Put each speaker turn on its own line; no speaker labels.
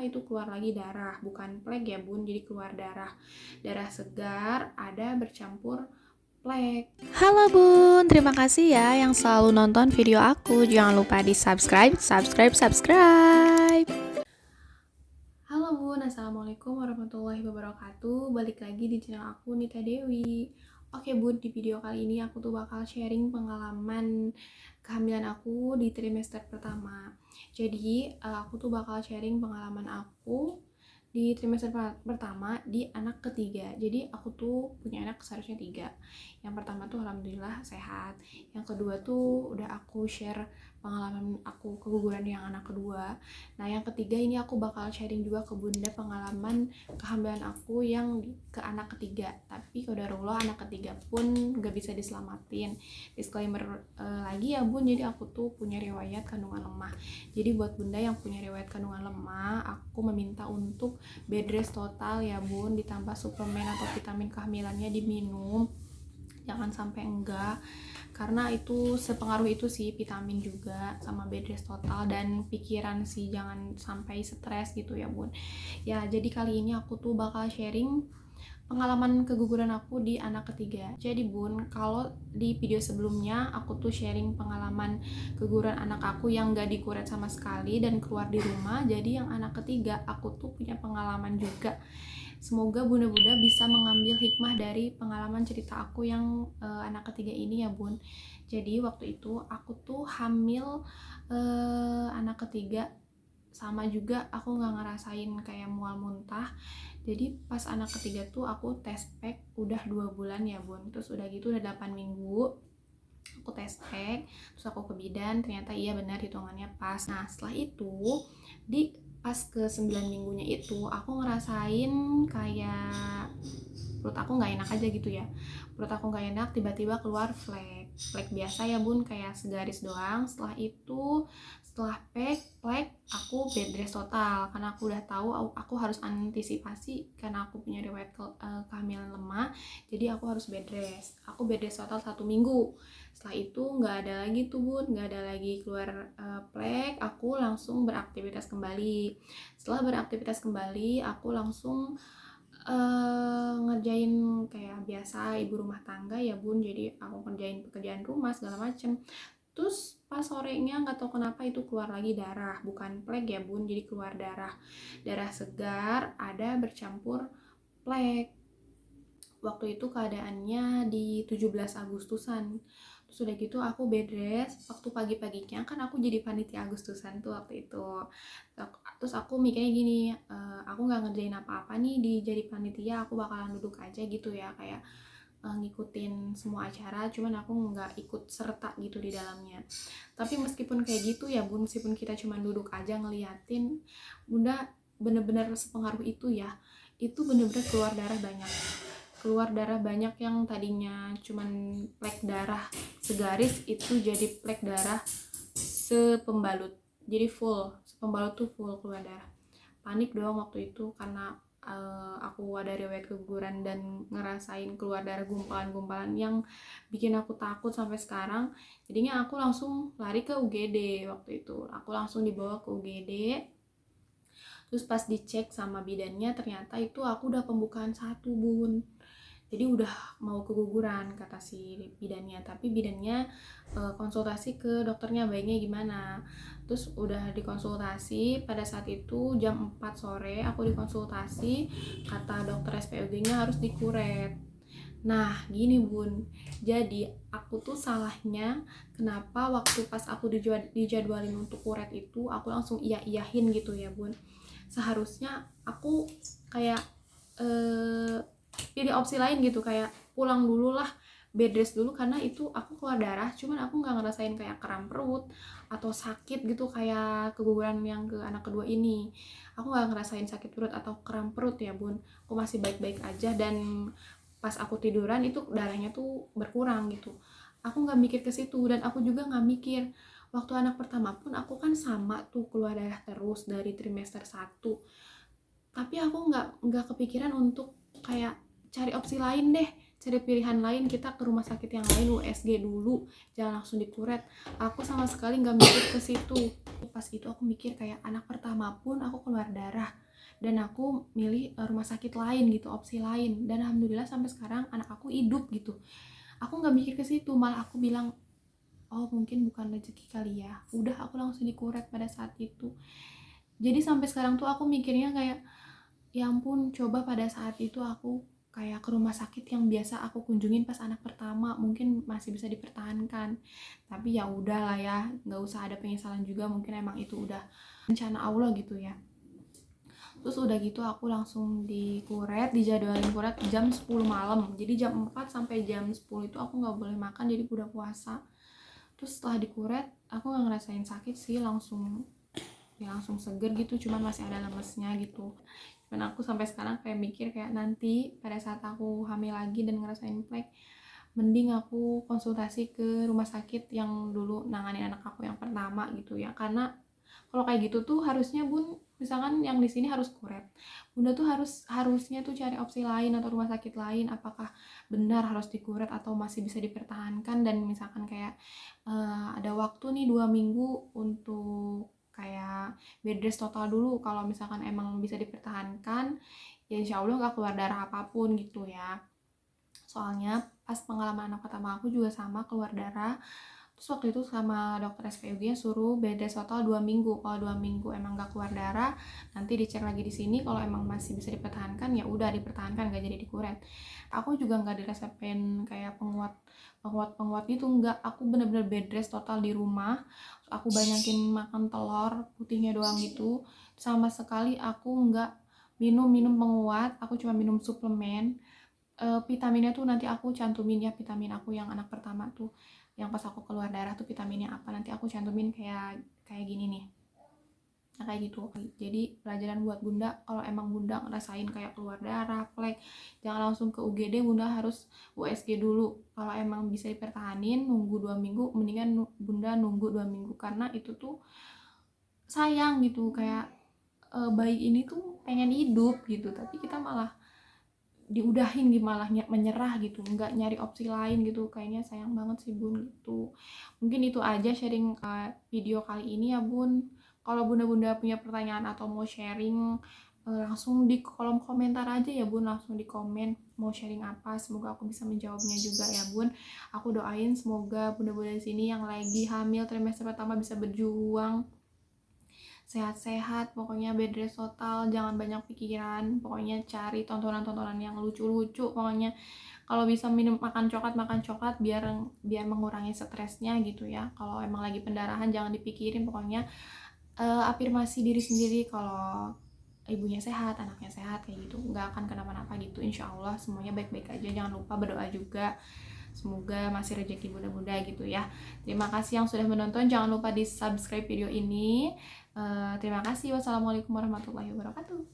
itu keluar lagi darah, bukan plek ya bun, jadi keluar darah segar ada bercampur plek.
Halo Bun, terima kasih ya yang selalu nonton video aku. Jangan lupa di subscribe.
Halo bun, assalamualaikum warahmatullahi wabarakatuh. Balik lagi di channel aku, Nita Dewi. Oke bun, di video kali ini aku tuh bakal sharing pengalaman kehamilan aku di trimester pertama. Jadi aku tuh bakal sharing pengalaman aku di trimester pertama di anak ketiga. Jadi aku tuh punya anak seharusnya 3. Yang pertama tuh alhamdulillah sehat. Yang kedua tuh udah aku share pengalaman aku keguguran yang anak kedua. Nah yang ketiga ini aku bakal sharing juga ke bunda pengalaman kehamilan aku yang ke anak ketiga. Tapi qadarullah anak ketiga pun gak bisa diselamatin. Disclaimer lagi ya bun, jadi aku tuh punya riwayat kandungan lemah. Jadi buat bunda yang punya riwayat kandungan lemah, aku meminta untuk bed rest total ya bun, ditambah suplemen atau vitamin kehamilannya diminum, jangan sampai enggak, karena itu sepengaruh itu sih vitamin juga sama bed rest total, dan pikiran sih jangan sampai stres gitu ya bun. Ya jadi kali ini aku tuh bakal sharing pengalaman keguguran aku di anak ketiga. Jadi bun, kalau di video sebelumnya aku tuh sharing pengalaman keguguran anak aku yang gak dikuret sama sekali dan keluar di rumah. Jadi yang anak ketiga aku tuh punya pengalaman juga. Semoga bunda-bunda bisa mengambil hikmah dari pengalaman cerita aku yang anak ketiga ini ya bun. Jadi waktu itu aku tuh hamil anak ketiga, sama juga aku gak ngerasain kayak mual muntah. Jadi pas anak ketiga tuh aku tes pack udah 2 bulan ya bun. Terus udah gitu udah 8 minggu aku tes pack, terus aku ke bidan, ternyata iya benar hitungannya pas. Nah setelah itu di pas ke 9 minggunya itu aku ngerasain kayak perut aku nggak enak aja gitu ya. Perut aku nggak enak, tiba-tiba keluar flek biasa ya bun, kayak segaris doang. Setelah itu setelah plek aku bed rest total, karena aku udah tahu aku harus antisipasi karena aku punya riwayat kehamilan lemah. Jadi aku harus bed rest. Aku bed rest total 1 minggu. Setelah itu nggak ada lagi tuh bun, nggak ada lagi keluar plek. Aku langsung beraktivitas kembali. Setelah beraktivitas kembali aku langsung ngerjain kayak biasa ibu rumah tangga ya bun. Jadi aku kerjain pekerjaan rumah segala macem. Terus pas sorenya nggak tahu kenapa itu keluar lagi darah, bukan plek ya bun, jadi keluar darah segar ada bercampur plek. Waktu itu keadaannya di 17 Agustusan. Terus udah gitu aku bed rest, waktu pagi-paginya kan aku jadi panitia Agustusan tuh waktu itu. Terus aku mikirnya gini, aku nggak ngerjain apa-apa nih di jadi panitia, aku bakalan duduk aja gitu ya, kayak ngikutin semua acara, cuman aku nggak ikut serta gitu di dalamnya. Tapi meskipun kayak gitu ya bun, meskipun kita cuma duduk aja ngeliatin, bunda bener-bener sepengaruh itu ya. Itu bener-bener keluar darah banyak yang tadinya cuman plek darah segaris itu jadi plek darah sepembalut, jadi full sepembalut tuh full keluar darah. Panik dong waktu itu karena aku ada riwayat keguguran dan ngerasain keluar darah gumpalan-gumpalan yang bikin aku takut sampai sekarang. Jadinya aku langsung lari ke UGD. Waktu itu aku langsung dibawa ke UGD. Terus pas dicek sama bidannya, ternyata itu aku udah pembukaan 1 bun. Jadi udah mau keguguran kata si bidannya. Tapi bidannya konsultasi ke dokternya baiknya gimana. Terus udah dikonsultasi, pada saat itu jam 4 sore aku dikonsultasi, kata dokter SPOG-nya harus dikuret. Nah gini bun, jadi aku tuh salahnya kenapa waktu pas aku dijadwalin untuk kuret itu aku langsung iya-iyahin gitu ya bun. Seharusnya aku kayak pilih opsi lain gitu, kayak pulang dulu lah, bed rest dulu, karena itu aku keluar darah, cuman aku nggak ngerasain kayak kram perut atau sakit gitu kayak keguguran yang ke anak kedua ini. Aku nggak ngerasain sakit perut atau kram perut ya bun, aku masih baik-baik aja. Dan pas aku tiduran itu darahnya tuh berkurang gitu. Aku nggak mikir ke situ, dan aku juga nggak mikir waktu anak pertama pun aku kan sama tuh keluar darah terus dari trimester 1. Tapi aku nggak kepikiran untuk kayak cari opsi lain deh, cari pilihan lain, kita ke rumah sakit yang lain, USG dulu, jangan langsung dikuret. Aku sama sekali nggak mikir ke situ. Pas itu aku mikir kayak anak pertama pun aku keluar darah, dan aku milih rumah sakit lain gitu, opsi lain. Dan alhamdulillah sampai sekarang anak aku hidup gitu. Aku nggak mikir ke situ, malah aku bilang, oh mungkin bukan rezeki kali ya. Udah, aku langsung dikuret pada saat itu. Jadi sampai sekarang tuh aku mikirnya kayak, ya ampun, coba pada saat itu aku kayak ke rumah sakit yang biasa aku kunjungin pas anak pertama, mungkin masih bisa dipertahankan. Tapi ya udahlah ya, nggak usah ada penyesalan juga, mungkin emang itu udah rencana Allah gitu ya. Terus udah gitu aku langsung dijadwalin kuret jam 10 malam. Jadi jam 4 sampai jam 10 itu aku nggak boleh makan, jadi udah puasa. Terus setelah dikuret aku nggak ngerasain sakit sih, langsung seger gitu, cuman masih ada lemesnya gitu. Dan aku sampai sekarang kayak mikir kayak nanti pada saat aku hamil lagi dan ngerasain plek, mending aku konsultasi ke rumah sakit yang dulu nanganin anak aku yang pertama gitu ya. Karena kalau kayak gitu tuh harusnya bun, misalkan yang di sini harus kuret, bunda tuh harusnya tuh cari opsi lain atau rumah sakit lain, apakah benar harus dikuret atau masih bisa dipertahankan. Dan misalkan kayak ada waktu nih 2 minggu untuk kayak bed rest total dulu, kalau misalkan emang bisa dipertahankan ya insya Allah nggak keluar darah apapun gitu ya. Soalnya pas pengalaman anak pertama aku juga sama keluar darah. Terus waktu itu sama dokter SPUG suruh bed rest total 2 minggu. Kalau 2 minggu emang gak keluar darah, nanti dicek lagi di sini. Kalau emang masih bisa dipertahankan ya udah dipertahankan, gak jadi dikuret. Aku juga nggak diresepin kayak penguat gitu, nggak. Aku bener-bener bed rest total di rumah. Terus aku banyakin makan telur putihnya doang gitu. Sama sekali aku nggak minum penguat. Aku cuma minum suplemen. Vitaminnya tuh nanti aku cantumin ya, vitamin aku yang anak pertama tuh, yang pas aku keluar darah tuh vitaminnya apa, nanti aku cantumin kayak gini nih. Nah kayak gitu. Jadi pelajaran buat bunda, kalau emang bunda ngerasain kayak keluar darah, plek, jangan langsung ke UGD, bunda harus USG dulu. Kalau emang bisa dipertahanin nunggu 2 minggu, mendingan bunda nunggu 2 minggu, karena itu tuh sayang gitu. Kayak bayi ini tuh pengen hidup gitu, tapi kita malah diudahin, malah menyerah gitu, nggak nyari opsi lain gitu. Kayaknya sayang banget sih bun gitu. Mungkin itu aja sharing video kali ini ya bun. Kalau bunda-bunda punya pertanyaan atau mau sharing, langsung di kolom komentar aja ya bun, langsung di komen mau sharing apa, semoga aku bisa menjawabnya juga ya bun. Aku doain semoga bunda-bunda di sini yang lagi hamil trimester pertama bisa berjuang sehat-sehat, pokoknya bed rest total, jangan banyak pikiran, pokoknya cari tontonan-tontonan yang lucu-lucu, pokoknya kalau bisa makan coklat biar mengurangi stresnya gitu ya. Kalau emang lagi pendarahan jangan dipikirin, pokoknya afirmasi diri sendiri kalau ibunya sehat, anaknya sehat, kayak gitu, nggak akan kenapa-napa gitu, insya Allah semuanya baik-baik aja. Jangan lupa berdoa juga, semoga masih rezeki bunda-bunda gitu ya. Terima kasih yang sudah menonton, jangan lupa di subscribe video ini. Terima kasih, wassalamualaikum warahmatullahi wabarakatuh.